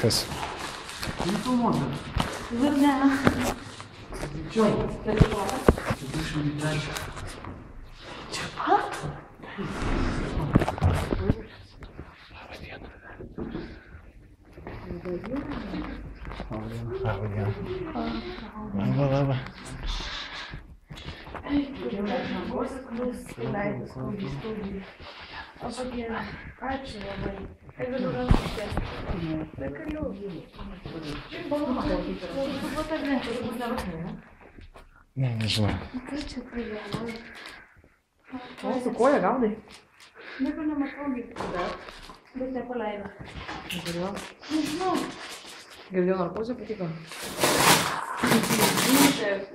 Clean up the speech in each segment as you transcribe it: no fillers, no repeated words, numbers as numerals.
Kas? Nefilmuota. Ne. Čia. Bet pat? Čia pat? Labą dieną. Labą dieną. Labą. Ačiū labai. Aš galiu rankose. Bet galiu. Ne, nežinau. Kas čia praėjo? O, su koja gaudai? Nieko nematau girdėti, bet nepaleido. Nežinau. Nežinau. Girdėjau narkozę, patiko.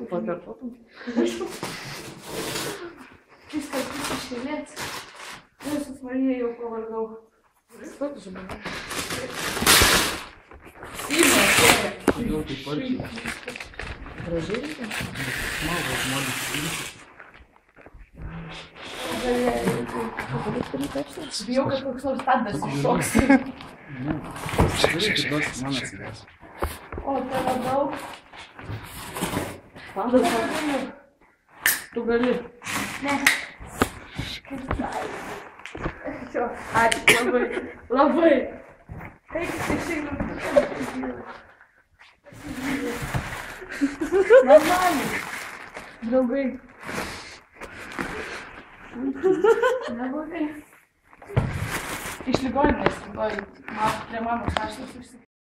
Pakartotum. Viską išėlėt. Visus Marija jau pavargau. Stop, žinoma. Kodėl taip parčiai? Gražiai reikia. Smagu, žmonės įvykti. Bijau, kad koks nors tandas iššoks. Žiūrėk, kitos man atsivės. O, tave daug. Tandas, tu gali. Ne. Kaip tai. Ačiū labai. Labai. Kaip išeinu. Normaliai. Draugai. Neblogai. Iš ligoninės, prie mano šaštas užsikėlė.